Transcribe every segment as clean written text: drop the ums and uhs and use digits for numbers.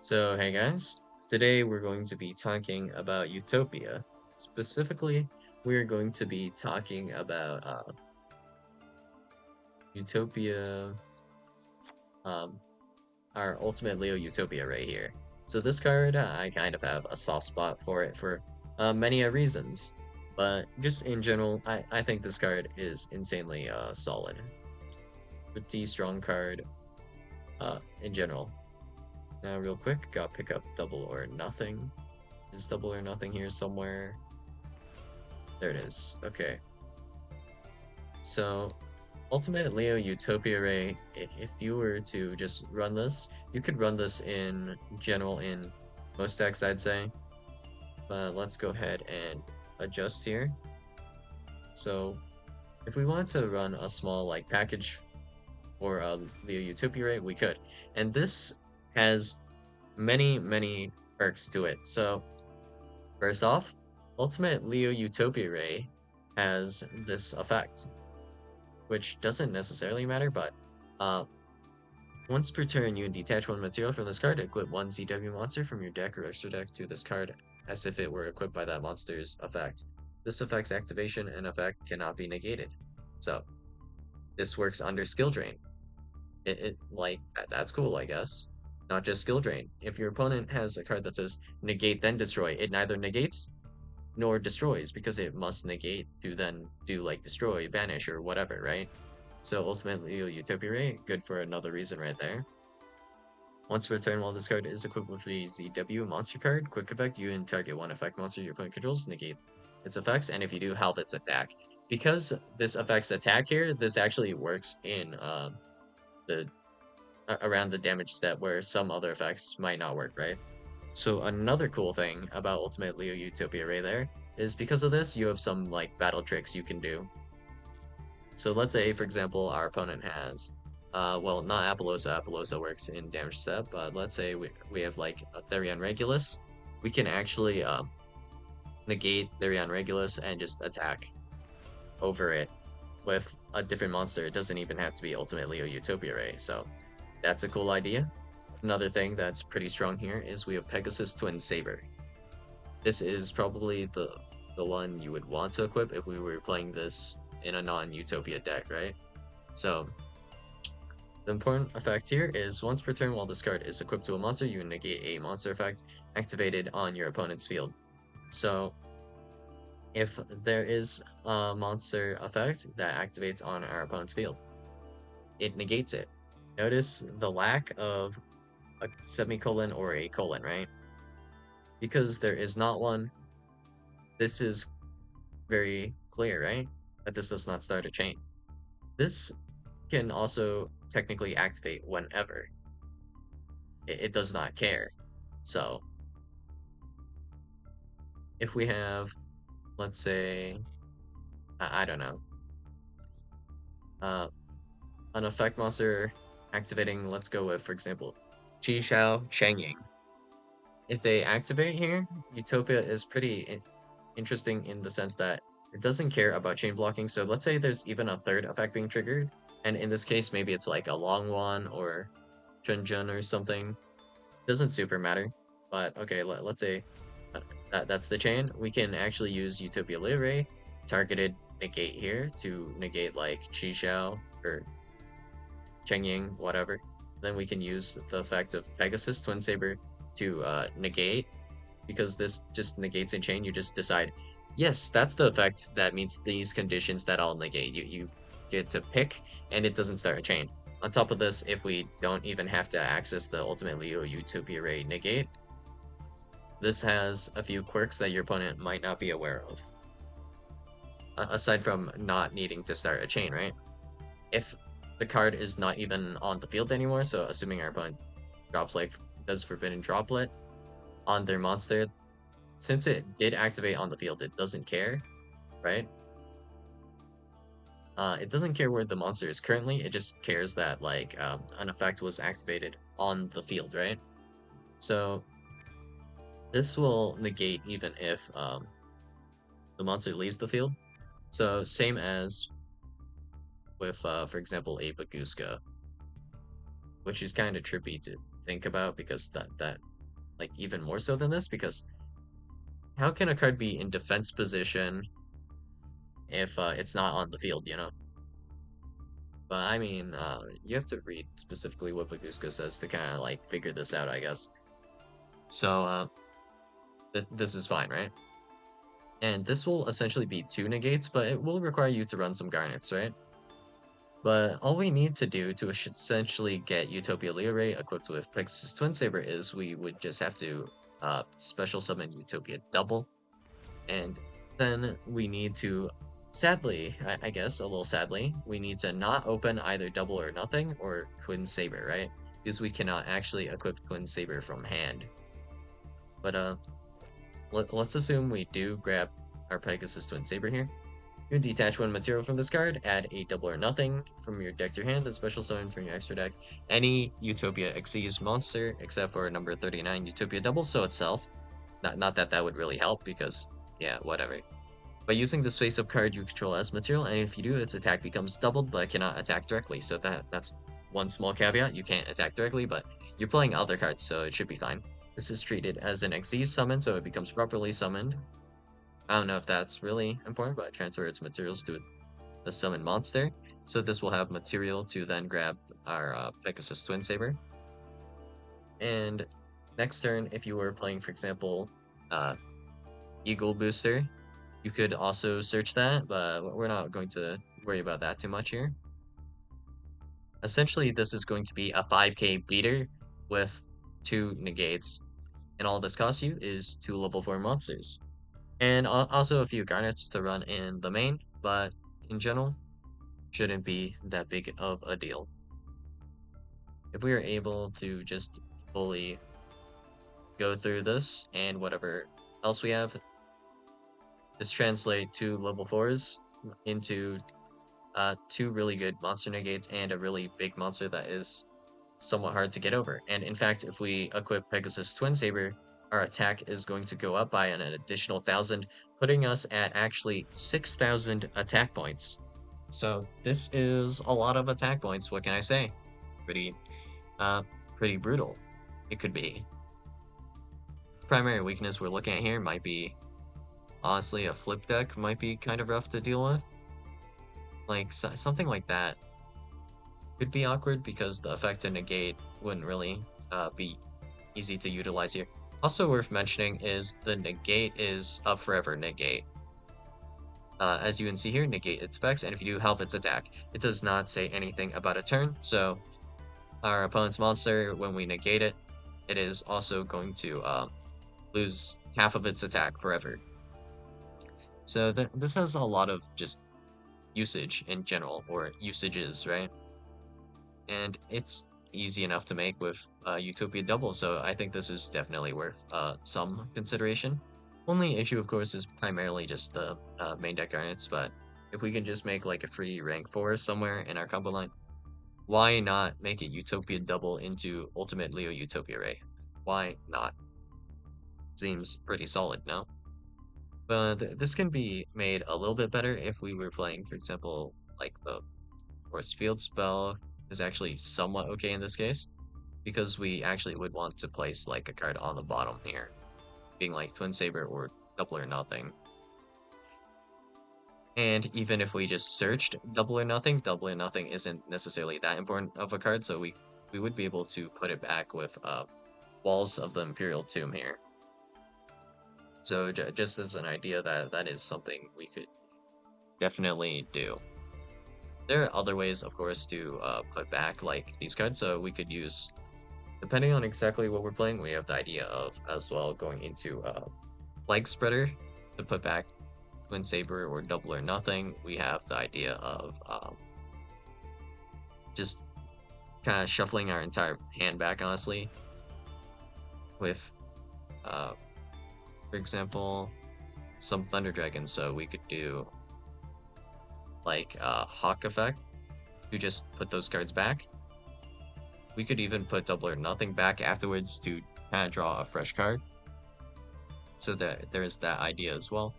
So, hey guys, today we're going to be talking about Utopia. Specifically, we're going to be talking about Utopia, um, our Ultimate Leo Utopia right here. So this card, I kind of have a soft spot for it for many reasons, but just in general, I think this card is insanely solid. Pretty strong card in general. Now, real quick, gotta pick up Double or Nothing. Is Double or Nothing here somewhere? There it is. Okay. So, Ultimate Leo Utopia Ray, if you were to just run this, you could run this in general in most decks, I'd say. But let's go ahead and adjust here. So, if we wanted to run a small like package for Leo Utopia Ray, we could. And this has many perks to it. So, first off, Ultimate Leo Utopia Ray has this effect, which doesn't necessarily matter, but uh, once per turn, you detach one material from this card, equip one ZW monster from your deck or extra deck to this card as if it were equipped by that monster's effect. This effect's activation and effect cannot be negated. So, this works under skill drain. That's cool, I guess. Not just skill drain. If your opponent has a card that says negate then destroy, it neither negates nor destroys because it must negate to then do like destroy, banish, or whatever, right? So ultimately, Utopia Ray, good for another reason right there. Once per turn, while this card is equipped with a ZW monster card, quick effect, you and target one effect monster your opponent controls, negate its effects, and if you do, halve its attack. Because this affects attack here, this actually works in the around the damage step where some other effects might not work, right? So another cool thing about Ultimate Leo Utopia Ray there is because of this, you have some like battle tricks you can do. So let's say, for example, our opponent has, well, not Apollosa. Apollosa works in damage step, but let's say we have like a Therion Regulus. We can actually negate Therion Regulus and just attack over it with a different monster. It doesn't even have to be Ultimate Leo Utopia Ray. So that's a cool idea. Another thing that's pretty strong here is we have Pegasus Twin Saber. This is probably the one you would want to equip if we were playing this in a non-Utopia deck, right? So the important effect here is once per turn while this card is equipped to a monster, you negate a monster effect activated on your opponent's field. So if there is a monster effect that activates on our opponent's field, it negates it. Notice the lack of a semicolon or a colon, right? Because there is not one, this is very clear, right? That this does not start a chain. This can also technically activate whenever. It does not care. So if we have, let's say, I don't know, uh, an effect monster activating, let's go with, for example, Chi Xiao Changing. If they activate here, Utopia is pretty interesting in the sense that it doesn't care about chain blocking. So let's say there's even a third effect being triggered, and in this case, maybe it's like a long one or Chunjun or something. Doesn't super matter, but okay, let's say that's the chain. We can actually use Utopia Ray targeted negate here to negate like Chi Xiao or Chengying, whatever. Then we can use the effect of Pegasus Twin Saber to negate, because this just negates a chain. You just decide, yes, that's the effect that meets these conditions that I'll negate. You get to pick, and it doesn't start a chain. On top of this, if we don't even have to access the Ultimate Leo Utopia Ray negate, this has a few quirks that your opponent might not be aware of. Aside from not needing to start a chain, right? If the card is not even on the field anymore, so assuming our opponent drops like does Forbidden Droplet on their monster, since it did activate on the field, it doesn't care, right? It doesn't care where the monster is currently, it just cares that like an effect was activated on the field, right? So this will negate even if the monster leaves the field. So same as with, for example, a Baguska, which is kind of trippy to think about because that like even more so than this, because how can a card be in defense position if it's not on the field, you know? But I mean, you have to read specifically what Baguska says to kind of like figure this out, I guess. So this is fine, right? And this will essentially be two negates, but it will require you to run some garnets, right? But all we need to do to essentially get Utopia Leo Ray equipped with Pegasus Twin Saber is we would just have to special summon Utopia Double, and then we need to, sadly, I guess a little sadly, we need to not open either Double or Nothing or Twin Saber, right? Because we cannot actually equip Twin Saber from hand. But let's assume we do grab our Pegasus Twin Saber here. You detach one material from this card, add a Double or Nothing from your deck to your hand, and special summon from your extra deck any Utopia Xyz monster except for number 39 Utopia Double, so itself. Not that that would really help because, yeah, whatever. By using this face-up card, you control as material, and if you do, its attack becomes doubled, but cannot attack directly. So that's one small caveat. You can't attack directly, but you're playing other cards, so it should be fine. This is treated as an Xyz summon, so it becomes properly summoned. I don't know if that's really important, but transfer its materials to the summon monster. So this will have material to then grab our Pegasus Twin Saber. And next turn, if you were playing, for example, Eagle Booster, you could also search that, but we're not going to worry about that too much here. Essentially, this is going to be a 5k beater with 2 negates, and all this costs you is 2 level 4 monsters. And also a few garnets to run in the main, but in general, shouldn't be that big of a deal. If we are able to just fully go through this and whatever else we have, just translate 2 level 4s into 2 really good monster negates and a really big monster that is somewhat hard to get over. And in fact, if we equip Pegasus Twin Saber, our attack is going to go up by an additional 1,000, putting us at actually 6,000 attack points. So this is a lot of attack points. What can I say? Pretty brutal. It could be. Primary weakness we're looking at here might be, honestly, a flip deck might be kind of rough to deal with. Like something like that could be awkward because the effect to negate wouldn't really be easy to utilize here. Also worth mentioning is the negate is a forever negate. As you can see here, negate its effects, and if you do health its attack. It does not say anything about a turn, so our opponent's monster, when we negate it, it is also going to lose half of its attack forever. So this has a lot of just usage in general, or usages, right? And it's easy enough to make with Utopia Double, so I think this is definitely worth some consideration. Only issue, of course, is primarily just the main deck garnets, but if we can just make like a free rank 4 somewhere in our combo line, why not make it Utopia Double into Ultimate Leo Utopia Ray? Why not? Seems pretty solid, no? But this can be made a little bit better if we were playing, for example, like the Force Field spell is actually somewhat okay in this case, because we actually would want to place like a card on the bottom here, being like Twin Saber or Double or Nothing. And even if we just searched Double or Nothing isn't necessarily that important of a card, so we would be able to put it back with Walls of the Imperial Tomb here. So just as an idea, that is something we could definitely do. There are other ways, of course, to put back like these cards, so we could use, depending on exactly what we're playing, we have the idea of as well going into Flag Spreader to put back Twin Saber or Double or Nothing. We have the idea of just kind of shuffling our entire hand back, honestly, with for example, some Thunder Dragons, so we could do like Hawk Effect to just put those cards back. We could even put Double or Nothing back afterwards to kind of draw a fresh card. So that there's that idea as well.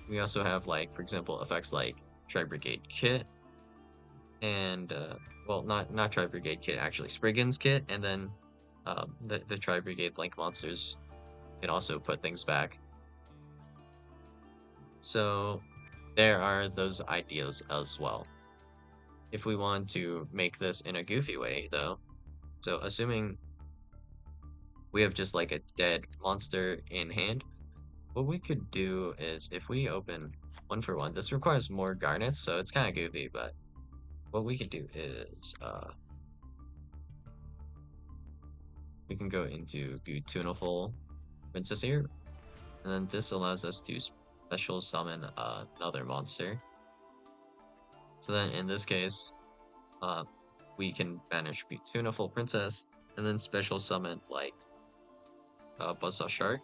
We also have, like, for example, effects like Tri-Brigade Kit, and well, not Tri-Brigade Kit, actually, Spriggan's Kit, and then the Tri-Brigade Link monsters can also put things back. So there are those ideas as well. If we want to make this in a goofy way, though, so assuming we have just like a dead monster in hand, what we could do is if we open 1 for 1, this requires more garnets, so it's kind of goofy, but what we could do is we can go into Beautiful Princess here, and then this allows us to special summon another monster. So then in this case, we can banish Beautiful Princess and then special summon like Buzzsaw Shark.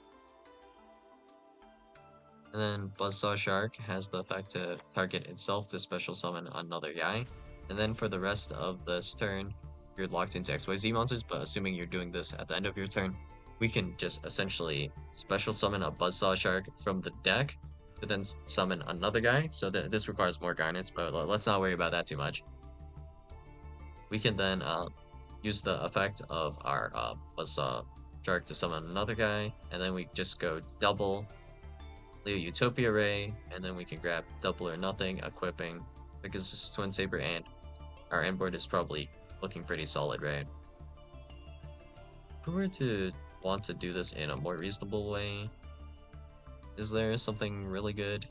And then Buzzsaw Shark has the effect to target itself to special summon another guy. And then for the rest of this turn, you're locked into XYZ monsters, but assuming you're doing this at the end of your turn, we can just essentially special summon a Buzzsaw Shark from the deck to then summon another guy. So this requires more garnets, but let's not worry about that too much. We can then use the effect of our Buzzsaw Shark to summon another guy, and then we just go double Leo Utopia Ray, and then we can grab double or nothing, equipping, because this is Twin Saber and our end board is probably looking pretty solid, right? If we were to want to do this in a more reasonable way, is there something really good?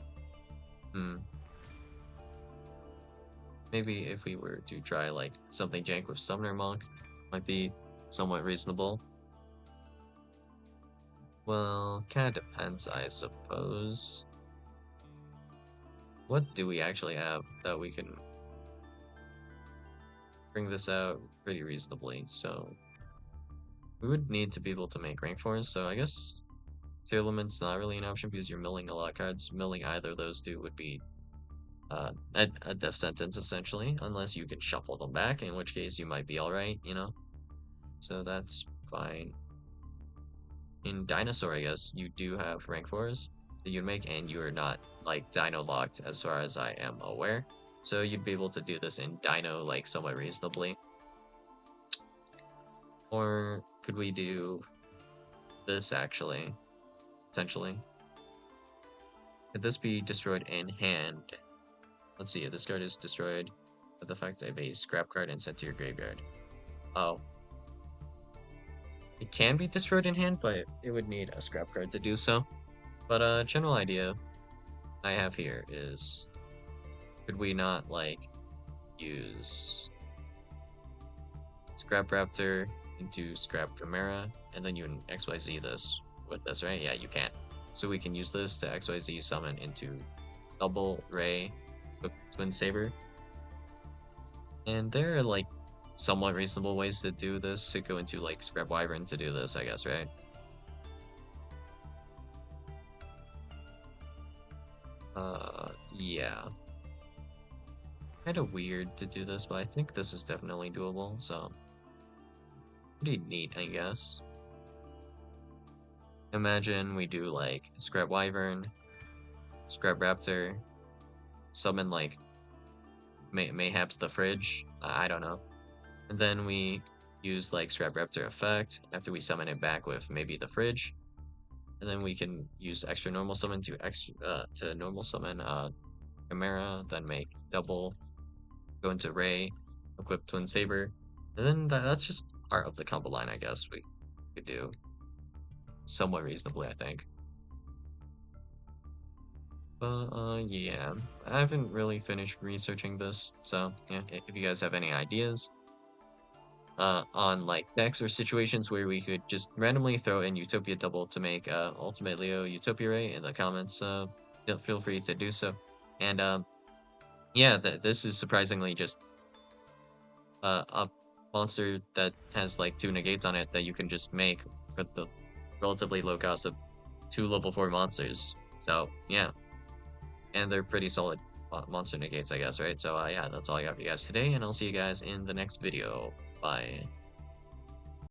Maybe if we were to try like something jank with Summoner Monk, might be somewhat reasonable. Well, kind of depends, I suppose. What do we actually have that we can bring this out pretty reasonably? So we would need to be able to make rank 4s, so I guess Tier Limit's not really an option because you're milling a lot of cards. Milling either of those two would be a death sentence, essentially, unless you can shuffle them back, in which case you might be alright, you know? So that's fine. In Dinosaur, I guess, you do have rank 4s that you'd make, and you are not, like, Dino locked as far as I am aware. So you'd be able to do this in Dino, like, somewhat reasonably. Or could we do this, actually? Potentially. Could this be destroyed in hand? Let's see, this card is destroyed with the effect of a scrap card and sent to your graveyard. Oh. It can be destroyed in hand, but it would need a scrap card to do so. But general idea I have here is, could we not like use Scrap Raptor into Scrap Chimera, and then you can XYZ this with this, right? Yeah, you can. So we can use this to XYZ summon into double Ray with Twin Saber. And there are like somewhat reasonable ways to do this, to go into like Scrap Wyvern to do this, I guess, right? Yeah. Kind of weird to do this, but I think this is definitely doable, so pretty neat, I guess. Imagine we do like Scrap Wyvern, Scrap Raptor, summon like mayhaps the Fridge, I don't know. And then we use like Scrap Raptor effect after we summon it back with maybe the Fridge. And then we can use extra normal summon to normal summon Chimera, then make double, go into Ray, equip Twin Saber, and then that's just part of the combo line, I guess we could do somewhat reasonably, I think. Yeah, I haven't really finished researching this, so yeah, if you guys have any ideas on like decks or situations where we could just randomly throw in Utopia double to make Ultimate Leo Utopia Ray in the comments, feel free to do so. And yeah, this is surprisingly just a monster that has like 2 negates on it that you can just make for the relatively low cost of 2 level 4 monsters. So yeah, and they're pretty solid monster negates, I guess, right? So yeah, that's all I got for you guys today, and I'll see you guys in the next video. Bye.